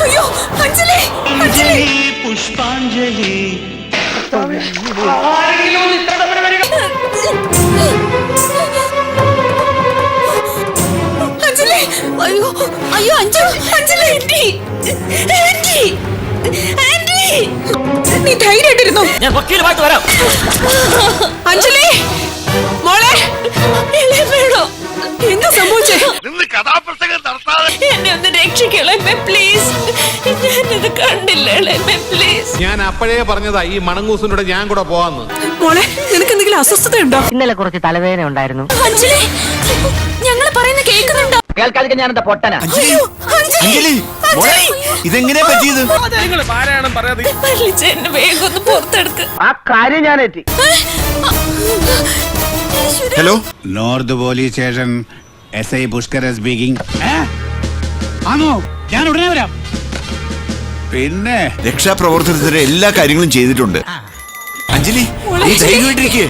അയ്യോ അഞ്ജലി അഞ്ജലി പുഷ്പാഞ്ജലി അഞ്ജലി അയ്യോ അയ്യോ അഞ്ജലി ആന്റി ആന്റി ആന്റി നീ ധൈര്യമായിട്ടിരുന്നു. ഞാൻ വക്കീലുമായിട്ട് വരാം. അഞ്ജലി മോളെ വേണോ എന്താ സംഭവിച്ചേ? എന്നെ ഒന്ന് രക്ഷിക്കണേ പ്ലീസ്. ഞാനത് കണ്ടില്ലേ പ്ലീസ്. ഞാൻ അപ്പോഴേ പറഞ്ഞതാ ഈ മണങ്ങൂസിനോട് ഞാൻ കൂടെ പോവാന്ന്. മോളെ നിനക്ക് എന്തെങ്കിലും അസ്വസ്ഥതയുണ്ടോ? ഇന്നലെ കുറച്ച് തലവേദന ഉണ്ടായിരുന്നു. അഞ്ജലി ഞങ്ങൾ പറയുന്ന കേൾക്കുന്നുണ്ടോ? കേൾക്കാതിരിക്കാൻ ഞാൻ എന്താ പൊട്ടനാ? അഞ്ജലി ഇതെങ്ങനെയാ പറ്റിയത്? എന്നെ വേഗം ഒന്ന് പുറത്തെടുക്ക്. ആ കാര്യം ഞാൻ എത്തി. Hello, north police station SI Pushkara speaking. ആണോ? ഞാൻ ഉടനെ വരാം. പിന്നെ രക്ഷാപ്രവർത്തനത്തിന് എല്ലാ കാര്യങ്ങളും ചെയ്തിട്ടുണ്ട്. അഞ്ജലി നീ ധൈര്യമായിട്ടിരിക്കേ.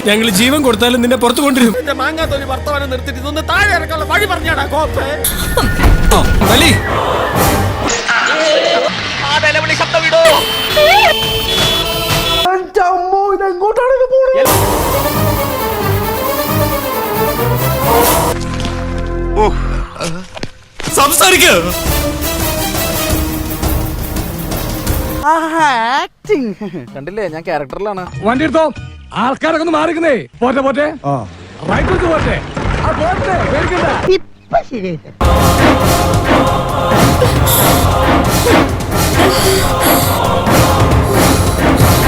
ഞങ്ങൾ ജീവൻ കൊടുത്താലും നിന്നെ പുറത്തു കൊണ്ടുവരും. സംസാരിക്ക കണ്ടില്ലേ, ഞാൻ ക്യാരക്ടറിലാണ്. വണ്ടി എടുത്തോ. ആൾക്കാരൊക്കെ ഒന്ന് മാറിക്കുന്നേ. പോട്ടെ പോട്ടെ റൈറ്റ് പോട്ടെ. ഇപ്പൊ ശരി.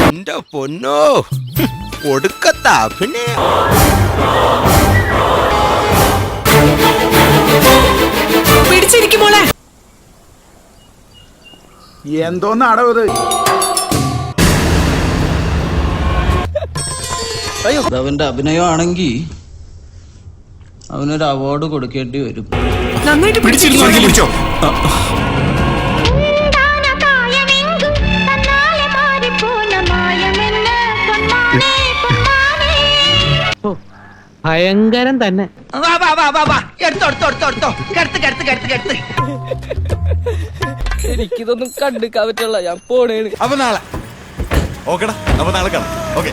എന്റെ പൊന്നോ ഒടുക്കത്താ. പിന്നെ പിടിച്ചിരിക്കും മോളെ. എന്തോന്ന് അടവ് അവന്റെ അഭിനയമാണെങ്കിൽ അവനൊരു അവാർഡ് കൊടുക്കേണ്ടി വരും. നന്നായിട്ട് പിടിച്ചോ. ഭയങ്കരം തന്നെ. എനിക്കിതൊന്നും കണ്ടിക്കാൻ പറ്റില്ല. ഞാൻ പോണേണ്. അപ്പൊ നാളെ ഓക്കെടാ. അപ്പൊ നാളെ കാണാം. ഓക്കെ.